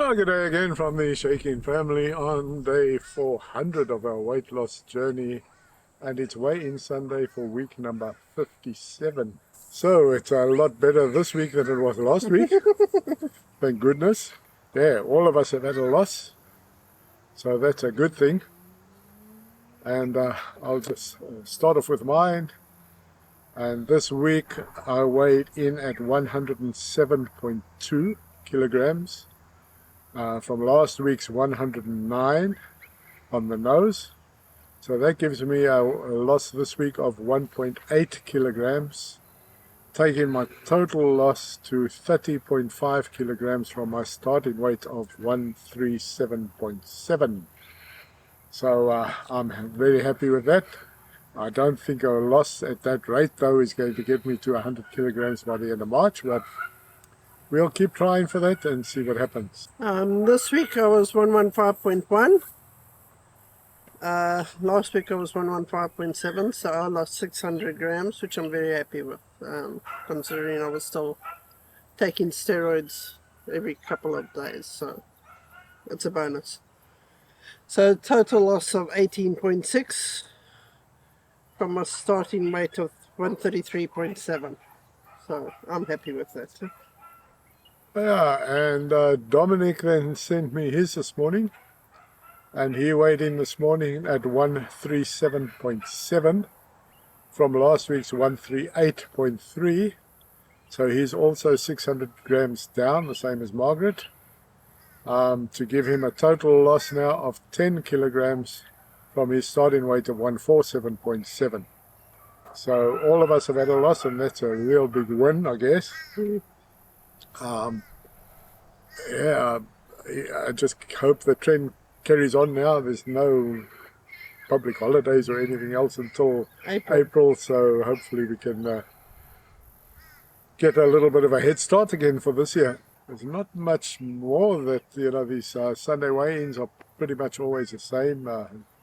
Well, good day again from the Shaking family on day 400 of our weight loss journey, and it's weigh-in Sunday for week number 57. So it's a lot better this week than it was last week. Thank goodness. Yeah, all of us have had a loss, so that's a good thing. And I'll just start off with mine. And this week I weighed in at 107.2 kilograms. From last week's 109 on the nose. So that gives me a loss this week of 1.8 kilograms, taking my total loss to 30.5 kilograms from my starting weight of 137.7. So I'm very happy with that. I don't think a loss at that rate though is going to get me to 100 kilograms by the end of March, but we'll keep trying for that and see what happens. This week I was 115.1. Last week I was 115.7, so I lost 600 grams, which I'm very happy with, considering I was still taking steroids every couple of days, so it's a bonus. So total loss of 18.6 from a starting weight of 133.7. So I'm happy with that. Yeah, and Dominic then sent me his this morning, and he weighed in this morning at 137.7 from last week's 138.3, so he's also 600 grams down, the same as Margaret, to give him a total loss now of 10 kilograms from his starting weight of 147.7. So all of us have had a loss, and that's a real big win, I guess. Yeah, I just hope the trend carries on now. There's no public holidays or anything else until April, so hopefully we can get a little bit of a head start again for this year. There's not much more that, these Sunday weigh-ins are pretty much always the same.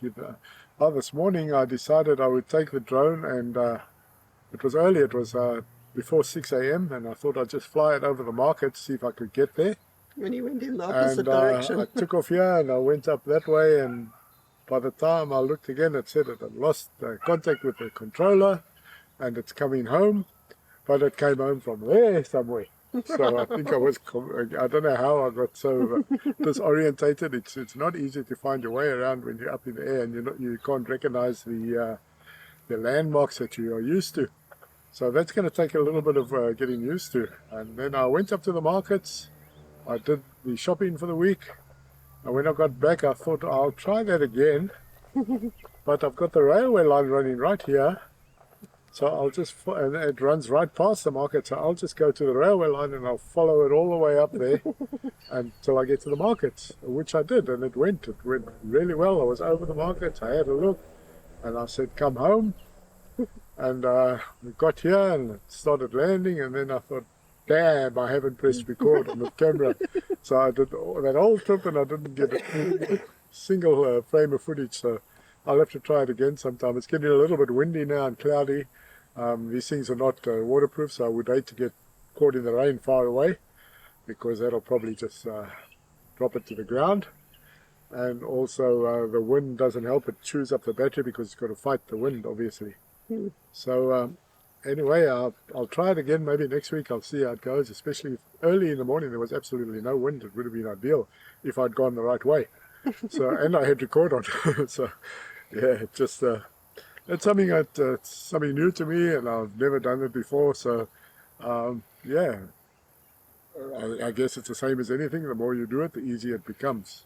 This morning I decided I would take the drone, and it was early, it was before 6 a.m. and I thought I'd just fly it over the market, see if I could get there. When you went in the opposite direction. I took off here and I went up that way, and by the time I looked again, it said it had lost contact with the controller and it's coming home, but it came home from there somewhere. So I think I don't know how I got so disorientated. It's not easy to find your way around when you're up in the air and you can't recognize the landmarks that you are used to. So that's going to take a little bit of getting used to. And then I went up to the markets. I did the shopping for the week. And when I got back, I thought I'll try that again. But I've got the railway line running right here. So and it runs right past the market. So I'll just go to the railway line and I'll follow it all the way up there until I get to the markets, which I did. And it went really well. I was over the markets. I had a look and I said, come home. And we got here and it started landing, and then I thought, damn, I haven't pressed record on the camera. So I did that whole trip and I didn't get a single frame of footage, so I'll have to try it again sometime. It's getting a little bit windy now and cloudy. These things are not waterproof, so I would hate to get caught in the rain far away, because that'll probably just drop it to the ground. And also the wind doesn't help, it chews up the battery because it's got to fight the wind, obviously. So anyway, I'll try it again maybe next week. I'll see how it goes, especially if early in the morning there was absolutely no wind. It would have been ideal if I'd gone the right way. So and I had record on. So yeah, it's something it's something new to me, and I've never done it before. So yeah, I guess it's the same as anything. The more you do it, the easier it becomes.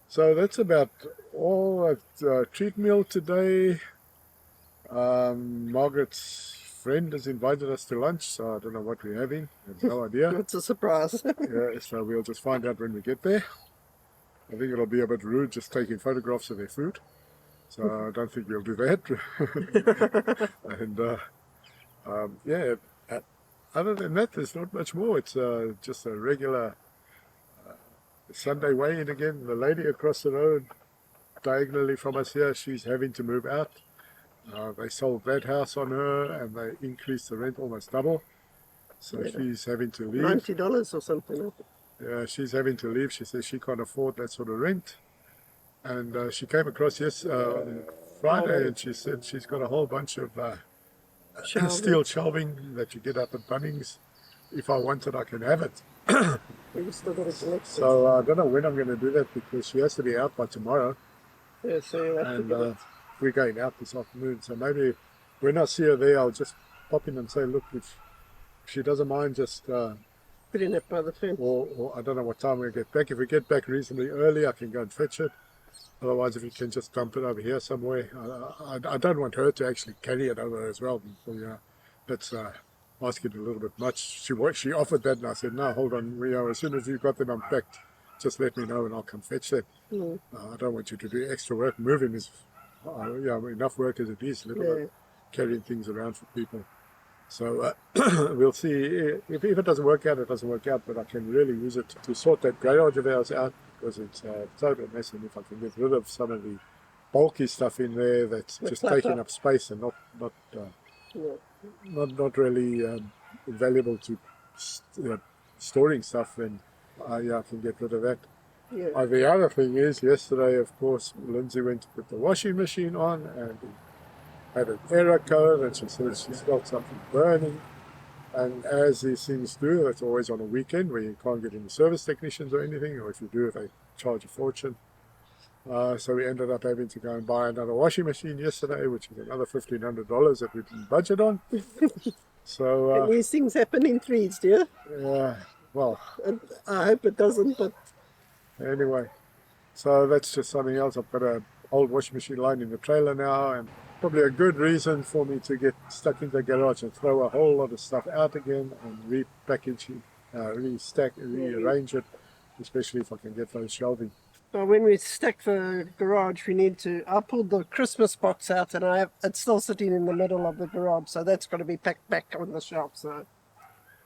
So that's about all at treat meal today. Margaret's friend has invited us to lunch, so I don't know what we're having. I have no idea. It's a surprise. Yeah, so we'll just find out when we get there. I think it'll be a bit rude just taking photographs of their food, so I don't think we'll do that. And yeah, other than that, there's not much more. It's just a regular Sunday weigh-in again. The lady across the road, diagonally from us here, she's having to move out. They sold that house on her and they increased the rent almost double. So she's having to leave. $90 or something. she's having to leave. She says she can't afford that sort of rent. And she came across on Friday, and she said she's got a whole bunch of steel shelving that you get up at Bunnings. If I want it, I can have it. You still got to collect it. So I don't know when I'm going to do that because she has to be out by tomorrow. Yeah, so you have to And get it. we're going out this afternoon. So maybe when I see her there, I'll just pop in and say, look, if she doesn't mind, just Putting it by the fence. or I don't know what time we'll get back. If we get back reasonably early, I can go and fetch it. Otherwise, if you can just dump it over here somewhere. I don't want her to actually carry it over as well. So, that's asking a little bit much. She offered that, and I said, no, hold on. As soon as you've got them unpacked, just let me know and I'll come fetch them. I don't want you to do extra work. Moving is enough work as it is, little bit carrying things around for people. So we'll see. If it doesn't work out, it doesn't work out, but I can really use it to sort that garage of ours out because it's a total mess, and if I can get rid of some of the bulky stuff in there that's just taking up space and not really valuable to storing stuff, then I can get rid of that. Yeah. The other thing is, yesterday, of course, Lindsay went to put the washing machine on and had an error code, and she said she felt something burning. And as these things do, that's always on a weekend where you can't get any service technicians or anything, or if you do, they charge a fortune. So we ended up having to go and buy another washing machine yesterday, which is another $1,500 that we didn't budget on. So And these things happen in threes, dear. Well, And I hope it doesn't, but anyway, so that's just something else. I've got an old washing machine lying in the trailer now, and probably a good reason for me to get stuck in the garage and throw a whole lot of stuff out again and repackage it, restack, rearrange it, especially if I can get those shelving. so when we stack the garage, I pulled the Christmas box out and it's still sitting in the middle of the garage, so that's got to be packed back on the shelf. So.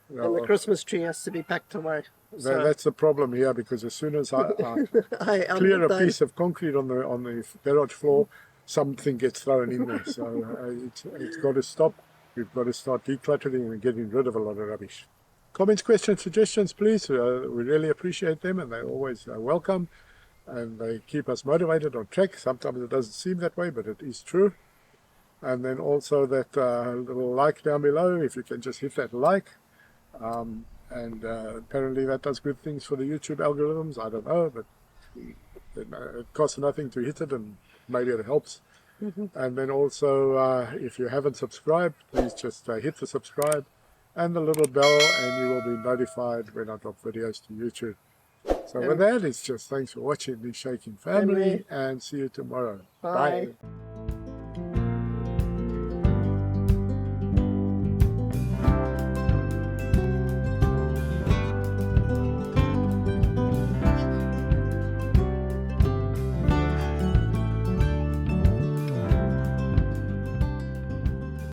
And the Christmas tree has to be packed away. So That's the problem here, because as soon as I clear a piece of concrete on the garage floor, something gets thrown in there. So it's got to stop. We've got to start decluttering and getting rid of a lot of rubbish. Comments, questions, suggestions, please. We really appreciate them, and they're always welcome. And they keep us motivated on track. Sometimes it doesn't seem that way, but it is true. And then also that little like down below, if you can just hit that like. Apparently that does good things for the YouTube algorithms. I don't know, but it costs nothing to hit it, and maybe it helps. And then also, if you haven't subscribed, please just hit the subscribe and the little bell, and you will be notified when I drop videos to YouTube. So with that, it's just thanks for watching the Shaking Family, and see you tomorrow. Bye. Bye.